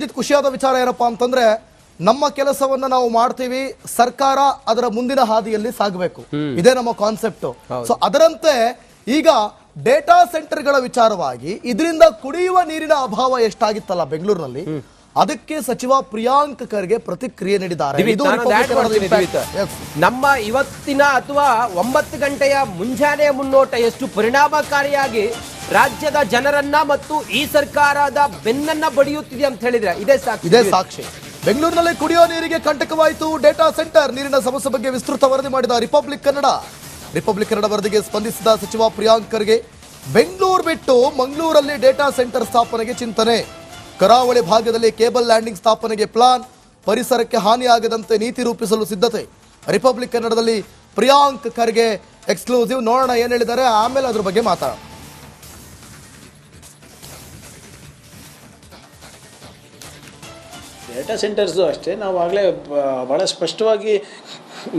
ರಂಜಿತ್, ಖುಷಿಯಾದ ವಿಚಾರ ಏನಪ್ಪಾ ಅಂತಂದ್ರೆ ನಮ್ಮ ಕೆಲಸವನ್ನ ನಾವು ಮಾಡ್ತೀವಿ, ಸರ್ಕಾರ ಅದರ ಮುಂದಿನ ಹಾದಿಯಲ್ಲಿ ಸಾಗಬೇಕು. ಇದೇ ನಮ್ಮ ಕಾನ್ಸೆಪ್ಟ್. ಸೊ ಅದರಂತೆ ಈಗ ಡೇಟಾ ಸೆಂಟರ್ಗಳ ವಿಚಾರವಾಗಿ ಇದರಿಂದ ಕುಡಿಯುವ ನೀರಿನ ಅಭಾವ ಎಷ್ಟಾಗಿತ್ತಲ್ಲ ಬೆಂಗಳೂರಿನಲ್ಲಿ, ಅದಕ್ಕೆ ಸಚಿವ ಪ್ರಿಯಾಂಕ್ ಖರ್ಗೆ ಪ್ರತಿಕ್ರಿಯೆ ನೀಡಿದ್ದಾರೆ. ನಮ್ಮ ಇವತ್ತಿನ ಅಥವಾ 9 ಗಂಟೆಯ ಮುಂಜಾನೆ ಮುನ್ನೋಟ ಎಷ್ಟು ಪರಿಣಾಮಕಾರಿಯಾಗಿ ರಾಜ್ಯದ ಜನರನ್ನ ಮತ್ತು ಈ ಸರ್ಕಾರದ ಬೆನ್ನನ್ನ ಬಡಿಯುತ್ತಿದೆ ಅಂತ ಹೇಳಿದ್ರೆ ಇದೇ ಸಾಕ್ಷಿ. ಬೆಂಗಳೂರಿನಲ್ಲಿ ಕುಡಿಯೋ ನೀರಿಗೆ ಕಂಟಕವಾಯಿತು ಡೇಟಾ ಸೆಂಟರ್. ನೀರಿನ ಸಮಸ್ಯೆ ಬಗ್ಗೆ ವಿಸ್ತೃತ ವರದಿ ಮಾಡಿದ ರಿಪಬ್ಲಿಕ್ ಕನ್ನಡ ವರದಿಗೆ ಸ್ಪಂದಿಸಿದ ಸಚಿವ ಪ್ರಿಯಾಂಕ್ ಖರ್ಗೆ, ಬೆಂಗಳೂರು ಬಿಟ್ಟು ಮಂಗಳೂರಲ್ಲಿ ಡೇಟಾ ಸೆಂಟರ್ ಸ್ಥಾಪನೆಗೆ ಚಿಂತನೆ, ಕರಾವಳಿ ಭಾಗದಲ್ಲಿ ಕೇಬಲ್ ಲ್ಯಾಂಡಿಂಗ್ ಸ್ಥಾಪನೆಗೆ ಪ್ಲಾನ್, ಪರಿಸರಕ್ಕೆ ಹಾನಿಯಾಗದಂತೆ ನೀತಿ ರೂಪಿಸಲು ಸಿದ್ಧತೆ. ರಿಪಬ್ಲಿಕ್ ಕನ್ನಡದಲ್ಲಿ ಪ್ರಿಯಾಂಕ್ ಖರ್ಗೆ ಎಕ್ಸ್ಕ್ಲೂಸಿವ್. ನೋಡೋಣ ಏನ್ ಹೇಳಿದ್ದಾರೆ, ಆಮೇಲೆ ಅದ್ರ ಬಗ್ಗೆ ಮಾತಾಡೋಣ. ಡೇಟಾ ಸೆಂಟರ್ಸು ಅಷ್ಟೇ, ನಾವು ಆಗಲೇ ಭಾಳ ಸ್ಪಷ್ಟವಾಗಿ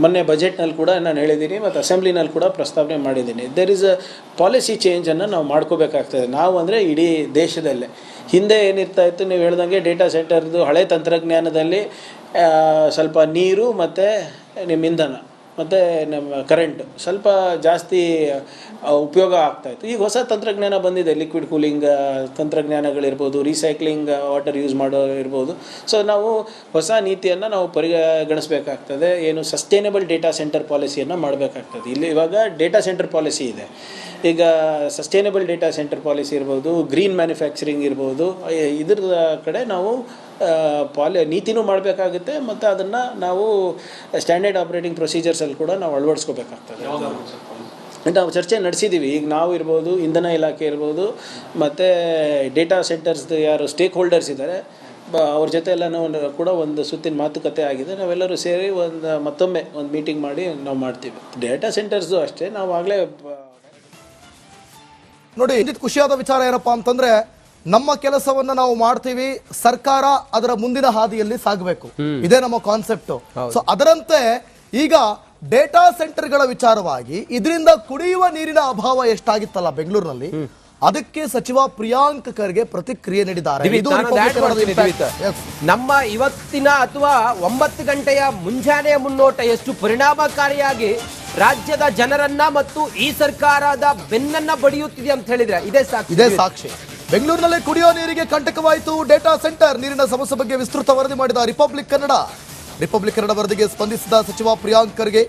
ಮೊನ್ನೆ ಬಜೆಟ್ನಲ್ಲಿ ಕೂಡ ನಾನು ಹೇಳಿದ್ದೀನಿ ಮತ್ತು ಅಸೆಂಬ್ಲಿನಲ್ಲಿ ಕೂಡ ಪ್ರಸ್ತಾವನೆ ಮಾಡಿದ್ದೀನಿ. ದೇರ್ ಈಸ್ ಅ ಪಾಲಿಸಿ ಚೇಂಜನ್ನು ನಾವು ಮಾಡ್ಕೋಬೇಕಾಗ್ತದೆ. ನಾವು ಅಂದರೆ ಇಡೀ ದೇಶದಲ್ಲೇ. ಹಿಂದೆ ಏನಿರ್ತಾ ಇತ್ತು, ನೀವು ಹೇಳ್ದಂಗೆ ಡೇಟಾ ಸೆಂಟರ್ದು ಹಳೆ ತಂತ್ರಜ್ಞಾನದಲ್ಲಿ ಸ್ವಲ್ಪ ನೀರು ಮತ್ತು ನಿಮ್ಮ ಇಂಧನ ಮತ್ತು ನಮ್ಮ ಕರೆಂಟ್ ಸ್ವಲ್ಪ ಜಾಸ್ತಿ ಉಪಯೋಗ ಆಗ್ತಾಯಿತ್ತು. ಈಗ ಹೊಸ ತಂತ್ರಜ್ಞಾನ ಬಂದಿದೆ, ಲಿಕ್ವಿಡ್ ಕೂಲಿಂಗ್ ತಂತ್ರಜ್ಞಾನಗಳಿರ್ಬೋದು, ರೀಸೈಕ್ಲಿಂಗ್ ವಾಟರ್ ಯೂಸ್ ಮಾಡೋ ಇರ್ಬೋದು. ಸೊ ನಾವು ಹೊಸ ನೀತಿಯನ್ನು ನಾವು ಪರಿಗಣಿಸಬೇಕಾಗ್ತದೆ. ಏನು ಸಸ್ಟೈನಬಲ್ ಡೇಟಾ ಸೆಂಟರ್ ಪಾಲಿಸಿಯನ್ನು ಮಾಡಬೇಕಾಗ್ತದೆ. ಇಲ್ಲಿ ಇವಾಗ ಡೇಟಾ ಸೆಂಟರ್ ಪಾಲಿಸಿ ಇದೆ. ಈಗ ಸಸ್ಟೈನಬಲ್ ಡೇಟಾ ಸೆಂಟರ್ ಪಾಲಿಸಿ ಇರ್ಬೋದು, ಗ್ರೀನ್ ಮ್ಯಾನುಫ್ಯಾಕ್ಚರಿಂಗ್ ಇರ್ಬೋದು, ಇದ್ರ ಕಡೆ ನಾವು ನೀತಿನೂ ಮಾಡಬೇಕಾಗುತ್ತೆ ಮತ್ತು ಅದನ್ನು ನಾವು ಸ್ಟ್ಯಾಂಡರ್ಡ್ ಆಪ್ರೇಟಿಂಗ್ ಪ್ರೊಸೀಜರ್ಸಲ್ಲಿ ಕೂಡ ನಾವು ಅಳವಡಿಸ್ಕೋಬೇಕಾಗ್ತದೆ. ನಾವು ಚರ್ಚೆ ನಡೆಸಿದ್ದೀವಿ. ಈಗ ನಾವು ಇರ್ಬೋದು, ಇಂಧನ ಇಲಾಖೆ ಇರ್ಬೋದು, ಮತ್ತು ಡೇಟಾ ಸೆಂಟರ್ಸ್ದು ಯಾರು ಸ್ಟೇಕ್ ಹೋಲ್ಡರ್ಸ್ ಇದ್ದಾರೆ ಅವ್ರ ಜೊತೆ ಎಲ್ಲನೂ ಕೂಡ ಒಂದು ಸುತ್ತಿನ ಮಾತುಕತೆ ಆಗಿದೆ. ನಾವೆಲ್ಲರೂ ಸೇರಿ ಮತ್ತೊಮ್ಮೆ ಒಂದು ಮೀಟಿಂಗ್ ಮಾಡಿ ನಾವು ಮಾಡ್ತೀವಿ. ಡೇಟಾ ಸೆಂಟರ್ಸು ಅಷ್ಟೇ, ನಾವು ಆಗಲೇ ನೋಡಿ, ಖುಷಿಯಾದ ವಿಚಾರ ಏನಪ್ಪಾ ಅಂತಂದ್ರೆ ನಮ್ಮ ಕೆಲಸವನ್ನ ನಾವು ಮಾಡ್ತೀವಿ, ಸರ್ಕಾರ ಅದರ ಮುಂದಿನ ಹಾದಿಯಲ್ಲಿ ಸಾಗಬೇಕು. ಇದೇ ನಮ್ಮ ಕಾನ್ಸೆಪ್ಟ್. ಸೊ ಅದರಂತೆ ಈಗ ಡೇಟಾ ಸೆಂಟರ್ಗಳ ವಿಚಾರವಾಗಿ ಇದರಿಂದ ಕುಡಿಯುವ ನೀರಿನ ಅಭಾವ ಎಷ್ಟಾಗಿತ್ತಲ್ಲ ಬೆಂಗಳೂರಿನಲ್ಲಿ, ಅದಕ್ಕೆ ಸಚಿವ ಪ್ರಿಯಾಂಕ್ ಖರ್ಗೆ ಪ್ರತಿಕ್ರಿಯೆ ನೀಡಿದ್ದಾರೆ. ನಮ್ಮ ಇವತ್ತಿನ ಅಥವಾ 9 ಗಂಟೆಯ ಮುಂಜಾನೆ ಮುನ್ನೋಟ ಎಷ್ಟು ಪರಿಣಾಮಕಾರಿಯಾಗಿ ರಾಜ್ಯದ ಜನರನ್ನ ಮತ್ತು ಈ ಸರ್ಕಾರದ ಬೆನ್ನನ್ನ ಬಡಿಯುತ್ತಿದೆ ಅಂತ ಹೇಳಿದ್ರೆ ಇದೇ ಸಾಕ್ಷಿ. ಬೆಂಗಳೂರಿನಲ್ಲಿ ಕುಡಿಯೋ ನೀರಿಗೆ ಕಂಟಕವಾಯಿತು ಡೇಟಾ ಸೆಂಟರ್. ನೀರಿನ ಸಮಸ್ಯೆ ಬಗ್ಗೆ ವಿಸ್ತೃತ ವರದಿ ಮಾಡಿದ ರಿಪಬ್ಲಿಕ್ ಕನ್ನಡ ವರದಿಗೆ ಸ್ಪಂದಿಸಿದ ಸಚಿವ ಪ್ರಿಯಾಂಕ್ ಖರ್ಗೆ,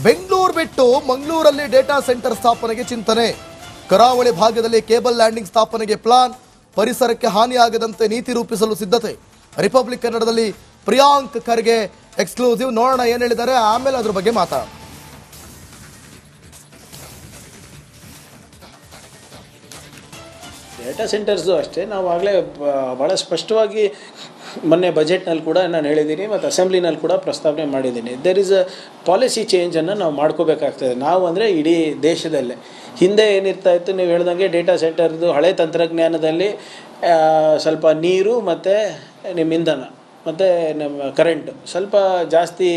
ಬೆಂಗಳೂರು ಬಿಟ್ಟು ಮಂಗಳೂರಲ್ಲಿ ಡೇಟಾ ಸೆಂಟರ್ ಸ್ಥಾಪನೆಗೆ ಚಿಂತನೆ, ಕರಾವಳಿ ಭಾಗದಲ್ಲಿ ಕೇಬಲ್ ಲ್ಯಾಂಡಿಂಗ್ ಸ್ಥಾಪನೆಗೆ ಪ್ಲಾನ್, ಪರಿಸರಕ್ಕೆ ಹಾನಿಯಾಗದಂತೆ ನೀತಿ ರೂಪಿಸಲು ಸಿದ್ಧತೆ. ರಿಪಬ್ಲಿಕ್ ಕನ್ನಡದಲ್ಲಿ ಪ್ರಿಯಾಂಕ್ ಖರ್ಗೆ ಎಕ್ಸ್ಕ್ಲೂಸಿವ್. ನೋಡೋಣ ಏನ್ ಹೇಳಿದ್ದಾರೆ, ಆಮೇಲೆ ಅದ್ರ ಬಗ್ಗೆ ಮಾತಾಡೋಣ. ಡೇಟಾ ಸೆಂಟರ್ಸು ಅಷ್ಟೇ, ನಾವು ಆಗಲೇ ಭಾಳ ಸ್ಪಷ್ಟವಾಗಿ ಮೊನ್ನೆ ಬಜೆಟ್ನಲ್ಲಿ ಕೂಡ ನಾನು ಹೇಳಿದ್ದೀನಿ ಮತ್ತು ಅಸೆಂಬ್ಲಿನಲ್ಲಿ ಕೂಡ ಪ್ರಸ್ತಾವನೆ ಮಾಡಿದ್ದೀನಿ. ದೇರ್ ಈಸ್ ಅ ಪಾಲಿಸಿ ಚೇಂಜನ್ನು ನಾವು ಮಾಡ್ಕೋಬೇಕಾಗ್ತದೆ. ನಾವು ಅಂದರೆ ಇಡೀ ದೇಶದಲ್ಲೇ. ಹಿಂದೆ ಏನಿರ್ತಾ ಇತ್ತು, ನೀವು ಹೇಳ್ದಂಗೆ ಡೇಟಾ ಸೆಂಟರ್ದು ಹಳೆ ತಂತ್ರಜ್ಞಾನದಲ್ಲಿ ಸ್ವಲ್ಪ ನೀರು ಮತ್ತು ನಿಮ್ಮ ಇಂಧನ ಮತ್ತು ನಮ್ಮ ಕರೆಂಟ್ ಸ್ವಲ್ಪ ಜಾಸ್ತಿ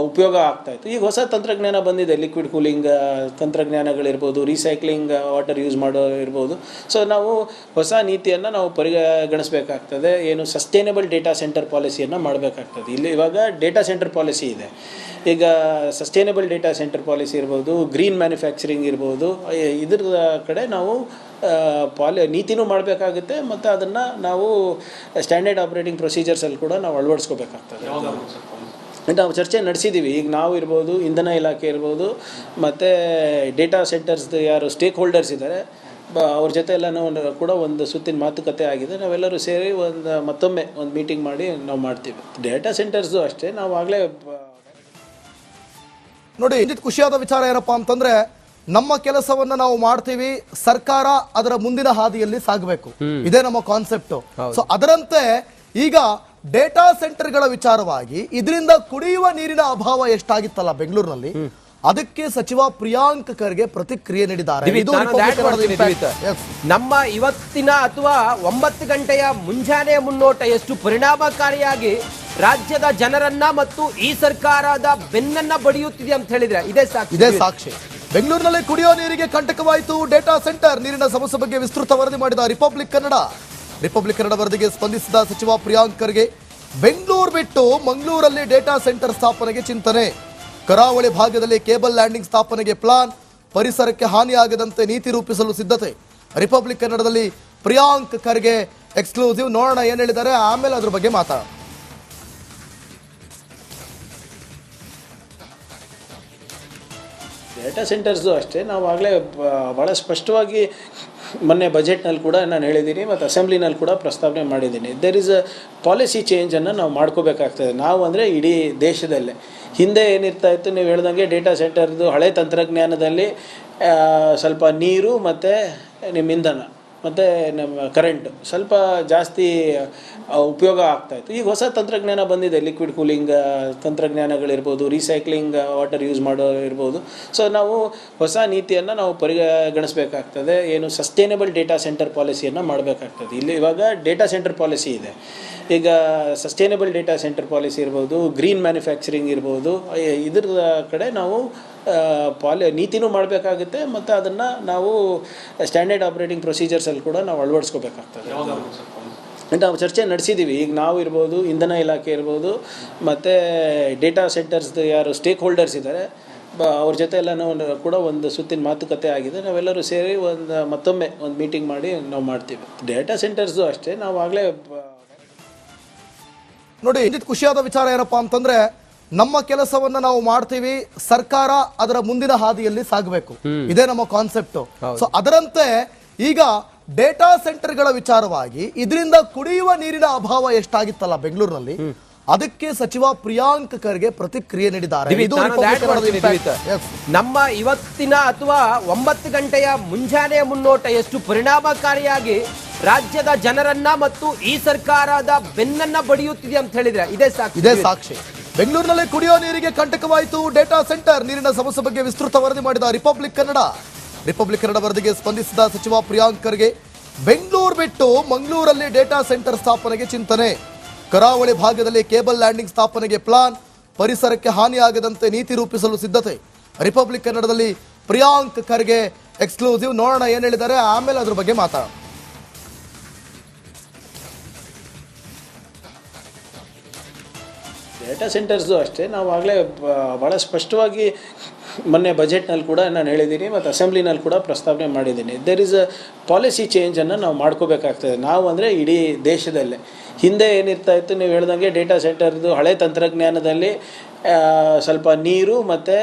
ಉಪಯೋಗ ಆಗ್ತಾಯಿತ್ತು. ಈಗ ಹೊಸ ತಂತ್ರಜ್ಞಾನ ಬಂದಿದೆ, ಲಿಕ್ವಿಡ್ ಕೂಲಿಂಗ್ ತಂತ್ರಜ್ಞಾನಗಳಿರ್ಬೋದು, ರೀಸೈಕ್ಲಿಂಗ್ ವಾಟರ್ ಯೂಸ್ ಮಾಡೋ ಇರ್ಬೋದು. ಸೊ ನಾವು ಹೊಸ ನೀತಿಯನ್ನು ನಾವು ಪರಿಗಣಿಸಬೇಕಾಗ್ತದೆ. ಏನು ಸಸ್ಟೈನಬಲ್ ಡೇಟಾ ಸೆಂಟರ್ ಪಾಲಿಸಿಯನ್ನು ಮಾಡಬೇಕಾಗ್ತದೆ. ಇಲ್ಲಿ ಇವಾಗ ಡೇಟಾ ಸೆಂಟರ್ ಪಾಲಿಸಿ ಇದೆ. ಈಗ ಸಸ್ಟೈನಬಲ್ ಡೇಟಾ ಸೆಂಟರ್ ಪಾಲಿಸಿ ಇರ್ಬೋದು, ಗ್ರೀನ್ ಮ್ಯಾನುಫ್ಯಾಕ್ಚರಿಂಗ್ ಇರ್ಬೋದು, ಇದ್ರ ಕಡೆ ನಾವು ನೀತಿನೂ ಮಾಡಬೇಕಾಗುತ್ತೆ ಮತ್ತು ಅದನ್ನು ನಾವು ಸ್ಟ್ಯಾಂಡರ್ಡ್ ಆಪ್ರೇಟಿಂಗ್ ಪ್ರೊಸೀಜರ್ಸಲ್ಲಿ ಕೂಡ ನಾವು ಅಳವಡಿಸ್ಕೋಬೇಕಾಗ್ತದೆ. ನಾವು ಚರ್ಚೆ ನಡೆಸಿದ್ದೀವಿ. ಈಗ ನಾವು ಇರ್ಬೋದು, ಇಂಧನ ಇಲಾಖೆ ಇರ್ಬೋದು, ಮತ್ತು ಡೇಟಾ ಸೆಂಟರ್ಸ್ದು ಯಾರು ಸ್ಟೇಕ್ ಹೋಲ್ಡರ್ಸ್ ಇದ್ದಾರೆ ಅವ್ರ ಜೊತೆ ಎಲ್ಲನೂ ಕೂಡ ಒಂದು ಸುತ್ತಿನ ಮಾತುಕತೆ ಆಗಿದೆ. ನಾವೆಲ್ಲರೂ ಸೇರಿ ಮತ್ತೊಮ್ಮೆ ಒಂದು ಮೀಟಿಂಗ್ ಮಾಡಿ ನಾವು ಮಾಡ್ತೀವಿ. ಡೇಟಾ ಸೆಂಟರ್ಸು ಅಷ್ಟೇ, ನಾವು ಆಗಲೇ ನೋಡಿ, ಖುಷಿಯಾದ ವಿಚಾರ ಏನಪ್ಪಾ ಅಂತಂದ್ರೆ ನಮ್ಮ ಕೆಲಸವನ್ನ ನಾವು ಮಾಡ್ತೀವಿ, ಸರ್ಕಾರ ಅದರ ಮುಂದಿನ ಹಾದಿಯಲ್ಲಿ ಸಾಗಬೇಕು. ಇದೇ ನಮ್ಮ ಕಾನ್ಸೆಪ್ಟ್. ಸೊ ಅದರಂತೆ ಈಗ ಡೇಟಾ ಸೆಂಟರ್ಗಳ ವಿಚಾರವಾಗಿ ಇದರಿಂದ ಕುಡಿಯುವ ನೀರಿನ ಅಭಾವ ಎಷ್ಟಾಗಿತ್ತಲ್ಲ ಬೆಂಗಳೂರಿನಲ್ಲಿ, ಅದಕ್ಕೆ ಸಚಿವ ಪ್ರಿಯಾಂಕ್ ಖರ್ಗೆ ಪ್ರತಿಕ್ರಿಯೆ ನೀಡಿದ್ದಾರೆ. ನಮ್ಮ ಇವತ್ತಿನ ಅಥವಾ 9 ಗಂಟೆಯ ಮುಂಜಾನೆ ಮುನ್ನೋಟ ಎಷ್ಟು ಪರಿಣಾಮಕಾರಿಯಾಗಿ ರಾಜ್ಯದ ಜನರನ್ನ ಮತ್ತು ಈ ಸರ್ಕಾರದ ಬೆನ್ನನ್ನ ಬಡಿಯುತ್ತಿದೆ ಅಂತ ಹೇಳಿದ್ರೆ ಇದೇ ಸಾಕ್ಷಿ. ಬೆಂಗಳೂರಿನಲ್ಲಿ ಕುಡಿಯೋ ನೀರಿಗೆ ಕಂಟಕವಾಯಿತು ಡೇಟಾ ಸೆಂಟರ್. ನೀರಿನ ಸಮಸ್ಯೆ ಬಗ್ಗೆ ವಿಸ್ತೃತ ವರದಿ ಮಾಡಿದ ರಿಪಬ್ಲಿಕ್ ರಿಪಬ್ಲಿಕ್ ಕನ್ನಡ ವರದಿಗೆ ಸ್ಪಂದಿಸಿದ ಸಚಿವ ಪ್ರಿಯಾಂಕ್ ಖರ್ಗೆ ಬೆಂಗಳೂರು ಬಿಟ್ಟು ಮಂಗಳೂರಲ್ಲಿ ಡೇಟಾ ಸೆಂಟರ್ ಸ್ಥಾಪನೆಗೆ ಚಿಂತನೆ, ಕರಾವಳಿ ಭಾಗದಲ್ಲಿ ಕೇಬಲ್ ಲ್ಯಾಂಡಿಂಗ್ ಸ್ಥಾಪನೆಗೆ ಪ್ಲಾನ್, ಪರಿಸರಕ್ಕೆ ಹಾನಿಯಾಗದಂತೆ ನೀತಿ ರೂಪಿಸಲು ಸಿದ್ಧತೆ. ರಿಪಬ್ಲಿಕ್ ಕನ್ನಡದಲ್ಲಿ ಪ್ರಿಯಾಂಕ್ ಖರ್ಗೆ ಎಕ್ಸ್ಕ್ಲೂಸಿವ್. ನೋಡೋಣ ಏನ್ ಹೇಳಿದ್ದಾರೆ, ಆಮೇಲೆ ಅದ್ರ ಬಗ್ಗೆ ಮಾತಾಡೋಣ. ಡೇಟಾ ಸೆಂಟರ್ಸು ಅಷ್ಟೇ ನಾವು ಆಗಲೇ ಭಾಳ ಸ್ಪಷ್ಟವಾಗಿ ಮೊನ್ನೆ ಬಜೆಟ್ನಲ್ಲಿ ಕೂಡ ನಾನು ಹೇಳಿದ್ದೀನಿ ಮತ್ತು ಅಸೆಂಬ್ಲಿನಲ್ಲಿ ಕೂಡ ಪ್ರಸ್ತಾವನೆ ಮಾಡಿದ್ದೀನಿ. ದೇರ್ ಇಸ್ ಅ ಪಾಲಿಸಿ ಚೇಂಜನ್ನು ನಾವು ಮಾಡ್ಕೋಬೇಕಾಗ್ತದೆ. ನಾವು ಅಂದರೆ ಇಡೀ ದೇಶದಲ್ಲೇ. ಹಿಂದೆ ಏನಿರ್ತಾ ಇತ್ತು, ನೀವು ಹೇಳ್ದಂಗೆ ಡೇಟಾ ಸೆಂಟರ್ದು ಹಳೆ ತಂತ್ರಜ್ಞಾನದಲ್ಲಿ ಸ್ವಲ್ಪ ನೀರು ಮತ್ತು ನಿಮ್ಮ ಇಂಧನ ಮತ್ತು ನಮ್ಮ ಕರೆಂಟ್ ಸ್ವಲ್ಪ ಜಾಸ್ತಿ ಉಪಯೋಗ ಆಗ್ತಾಯಿತ್ತು. ಈಗ ಹೊಸ ತಂತ್ರಜ್ಞಾನ ಬಂದಿದೆ, ಲಿಕ್ವಿಡ್ ಕೂಲಿಂಗ್ ತಂತ್ರಜ್ಞಾನಗಳಿರ್ಬೋದು, ರೀಸೈಕ್ಲಿಂಗ್ ವಾಟರ್ ಯೂಸ್ ಮಾಡೋ ಇರ್ಬೋದು. ಸೊ ನಾವು ಹೊಸ ನೀತಿಯನ್ನು ನಾವು ಪರಿಗಣಿಸಬೇಕಾಗ್ತದೆ. ಏನು ಸಸ್ಟೈನಬಲ್ ಡೇಟಾ ಸೆಂಟರ್ ಪಾಲಿಸಿಯನ್ನು ಮಾಡಬೇಕಾಗ್ತದೆ. ಇಲ್ಲಿ ಇವಾಗ ಡೇಟಾ ಸೆಂಟರ್ ಪಾಲಿಸಿ ಇದೆ. ಈಗ ಸಸ್ಟೈನಬಲ್ ಡೇಟಾ ಸೆಂಟರ್ ಪಾಲಿಸಿ ಇರ್ಬೋದು, ಗ್ರೀನ್ ಮ್ಯಾನುಫ್ಯಾಕ್ಚರಿಂಗ್ ಇರ್ಬೋದು, ಇದ್ರ ಕಡೆ ನಾವು ನೀತಿನೂ ಮಾಡಬೇಕಾಗುತ್ತೆ ಮತ್ತು ಅದನ್ನು ನಾವು ಸ್ಟ್ಯಾಂಡರ್ಡ್ ಆಪ್ರೇಟಿಂಗ್ ಪ್ರೊಸೀಜರ್ಸಲ್ಲಿ ಕೂಡ ನಾವು ಅಳವಡಿಸ್ಕೋಬೇಕಾಗ್ತದೆ. ನಾವು ಚರ್ಚೆ ನಡೆಸಿದ್ದೀವಿ. ಈಗ ನಾವು ಇರ್ಬೋದು, ಇಂಧನ ಇಲಾಖೆ ಇರ್ಬೋದು, ಮತ್ತು ಡೇಟಾ ಸೆಂಟರ್ಸ್ದು ಯಾರು ಸ್ಟೇಕ್ ಹೋಲ್ಡರ್ಸ್ ಇದ್ದಾರೆ ಅವ್ರ ಜೊತೆ ಎಲ್ಲನೂ ಕೂಡ ಒಂದು ಸುತ್ತಿನ ಮಾತುಕತೆ ಆಗಿದೆ. ನಾವೆಲ್ಲರೂ ಸೇರಿ ಮತ್ತೊಮ್ಮೆ ಒಂದು ಮೀಟಿಂಗ್ ಮಾಡಿ ನಾವು ಮಾಡ್ತೀವಿ. ಡೇಟಾ ಸೆಂಟರ್ಸು ಅಷ್ಟೇ ನಾವು ಆಗಲೇ ನೋಡಿ, ಇಂದಿನ ಖುಷಿಯಾದ ವಿಚಾರ ಏನಪ್ಪಾ ಅಂತಂದ್ರೆ, ನಮ್ಮ ಕೆಲಸವನ್ನ ನಾವು ಮಾಡ್ತೀವಿ, ಸರ್ಕಾರ ಅದರ ಮುಂದಿನ ಹಾದಿಯಲ್ಲಿ ಸಾಗಬೇಕು, ಇದೇ ನಮ್ಮ ಕಾನ್ಸೆಪ್ಟ್. ಸೊ ಅದರಂತೆ ಈಗ ಡೇಟಾ ಸೆಂಟರ್ಗಳ ವಿಚಾರವಾಗಿ ಇದರಿಂದ ಕುಡಿಯುವ ನೀರಿನ ಅಭಾವ ಎಷ್ಟಾಗಿತ್ತಲ್ಲ ಬೆಂಗಳೂರಿನಲ್ಲಿ, ಅದಕ್ಕೆ ಸಚಿವ ಪ್ರಿಯಾಂಕ್ ಖರ್ಗೆ ಪ್ರತಿಕ್ರಿಯೆ ನೀಡಿದ್ದಾರೆ. ನಮ್ಮ ಇವತ್ತಿನ ಅಥವಾ 9 ಗಂಟೆಯ ಮುಂಜಾನೆಯ ಮುನ್ನೋಟ ಎಷ್ಟು ಪರಿಣಾಮಕಾರಿಯಾಗಿ ರಾಜ್ಯದ ಜನರನ್ನ ಮತ್ತು ಈ ಸರ್ಕಾರದ ಬೆನ್ನನ್ನ ಬಡಿಯುತ್ತಿದೆ ಅಂತ ಹೇಳಿದ್ರೆ ಇದೇ ಸಾಕ್ಷಿ. ಬೆಂಗಳೂರಿನಲ್ಲಿ ಕುಡಿಯೋ ನೀರಿಗೆ ಕಂಟಕವಾಯಿತು ಡೇಟಾ ಸೆಂಟರ್, ನೀರಿನ ಸಮಸ್ಯೆ ಬಗ್ಗೆ ವಿಸ್ತೃತ ವರದಿ ಮಾಡಿದ ರಿಪಬ್ಲಿಕ್ ಕನ್ನಡ ವರದಿಗೆ ಸ್ಪಂದಿಸಿದ ಸಚಿವ ಪ್ರಿಯಾಂಕ್ ಖರ್ಗೆ ಬೆಂಗಳೂರು ಬಿಟ್ಟು ಮಂಗಳೂರಲ್ಲಿ ಡೇಟಾ ಸೆಂಟರ್ ಸ್ಥಾಪನೆಗೆ ಚಿಂತನೆ, ಕರಾವಳಿ ಭಾಗದಲ್ಲಿ ಕೇಬಲ್ ಲ್ಯಾಂಡಿಂಗ್ ಸ್ಥಾಪನೆಗೆ ಪ್ಲಾನ್, ಪರಿಸರಕ್ಕೆ ಹಾನಿಯಾಗದಂತೆ ನೀತಿ ರೂಪಿಸಲು ಸಿದ್ಧತೆ. ರಿಪಬ್ಲಿಕ್ ಕನ್ನಡದಲ್ಲಿ ಪ್ರಿಯಾಂಕ್ ಖರ್ಗೆ ಎಕ್ಸ್ಕ್ಲೂಸಿವ್. ನೋಡೋಣ ಏನ್ ಹೇಳಿದ್ದಾರೆ, ಆಮೇಲೆ ಅದ್ರ ಬಗ್ಗೆ ಮಾತಾಡೋಣ. ಡೇಟಾ ಸೆಂಟರ್ಸು ಅಷ್ಟೇ ನಾವು ಆಗಲೇ ಭಾಳ ಸ್ಪಷ್ಟವಾಗಿ ಮೊನ್ನೆ ಬಜೆಟ್ನಲ್ಲಿ ಕೂಡ ನಾನು ಹೇಳಿದ್ದೀನಿ ಮತ್ತು ಅಸೆಂಬ್ಲಿನಲ್ಲಿ ಕೂಡ ಪ್ರಸ್ತಾವನೆ ಮಾಡಿದ್ದೀನಿ. ದೇರ್ ಇಸ್ ಅ ಪಾಲಿಸಿ ಚೇಂಜನ್ನು ನಾವು ಮಾಡ್ಕೋಬೇಕಾಗ್ತದೆ. ನಾವು ಅಂದರೆ ಇಡೀ ದೇಶದಲ್ಲೇ. ಹಿಂದೆ ಏನಿರ್ತಾ ಇತ್ತು, ನೀವು ಹೇಳ್ದಂಗೆ ಡೇಟಾ ಸೆಂಟರ್ದು ಹಳೆ ತಂತ್ರಜ್ಞಾನದಲ್ಲಿ ಸ್ವಲ್ಪ ನೀರು ಮತ್ತು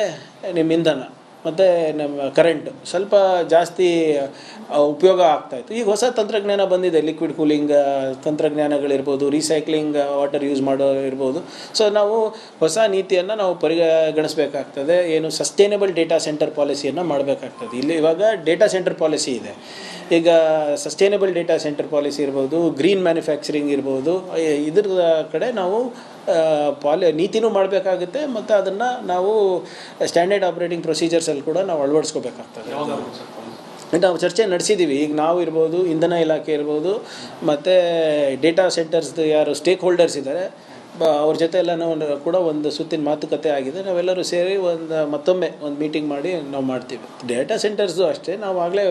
ನಿಮ್ಮ ಇಂಧನ ಮತ್ತು ನಮ್ಮ ಕರೆಂಟ್ ಸ್ವಲ್ಪ ಜಾಸ್ತಿ ಉಪಯೋಗ ಆಗ್ತಾಯಿತ್ತು. ಈಗ ಹೊಸ ತಂತ್ರಜ್ಞಾನ ಬಂದಿದೆ, ಲಿಕ್ವಿಡ್ ಕೂಲಿಂಗ್ ತಂತ್ರಜ್ಞಾನಗಳಿರ್ಬೋದು, ರೀಸೈಕ್ಲಿಂಗ್ ವಾಟರ್ ಯೂಸ್ ಮಾಡೋ ಇರ್ಬೋದು. ಸೊ ನಾವು ಹೊಸ ನೀತಿಯನ್ನು ನಾವು ಪರಿಗಣಿಸಬೇಕಾಗ್ತದೆ. ಏನು ಸಸ್ಟೈನಬಲ್ ಡೇಟಾ ಸೆಂಟರ್ ಪಾಲಿಸಿಯನ್ನು ಮಾಡಬೇಕಾಗ್ತದೆ. ಇಲ್ಲಿ ಇವಾಗ ಡೇಟಾ ಸೆಂಟರ್ ಪಾಲಿಸಿ ಇದೆ. ಈಗ ಸಸ್ಟೈನಬಲ್ ಡೇಟಾ ಸೆಂಟರ್ ಪಾಲಿಸಿ ಇರ್ಬೋದು, ಗ್ರೀನ್ ಮ್ಯಾನುಫ್ಯಾಕ್ಚರಿಂಗ್ ಇರ್ಬೋದು, ಇದ್ರ ಕಡೆ ನಾವು ನೀತಿನೂ ಮಾಡಬೇಕಾಗುತ್ತೆ ಮತ್ತು ಅದನ್ನು ನಾವು ಸ್ಟ್ಯಾಂಡರ್ಡ್ ಆಪ್ರೇಟಿಂಗ್ ಪ್ರೊಸೀಜರ್ಸಲ್ಲಿ ಕೂಡ ನಾವು ಅಳವಡಿಸ್ಕೋಬೇಕಾಗ್ತದೆ. ನಾವು ಚರ್ಚೆ ನಡೆಸಿದ್ದೀವಿ. ಈಗ ನಾವು ಇರ್ಬೋದು, ಇಂಧನ ಇಲಾಖೆ ಇರ್ಬೋದು, ಮತ್ತು ಡೇಟಾ ಸೆಂಟರ್ಸ್ದು ಯಾರು ಸ್ಟೇಕ್ ಹೋಲ್ಡರ್ಸ್ ಇದ್ದಾರೆ ಅವ್ರ ಜೊತೆ ಎಲ್ಲನೂ ಕೂಡ ಒಂದು ಸುತ್ತಿನ ಮಾತುಕತೆ ಆಗಿದೆ. ನಾವೆಲ್ಲರೂ ಸೇರಿ ಮತ್ತೊಮ್ಮೆ ಒಂದು ಮೀಟಿಂಗ್ ಮಾಡಿ ನಾವು ಮಾಡ್ತೀವಿ. ಡೇಟಾ ಸೆಂಟರ್ಸು ಅಷ್ಟೇ ನಾವು ಆಗಲೇ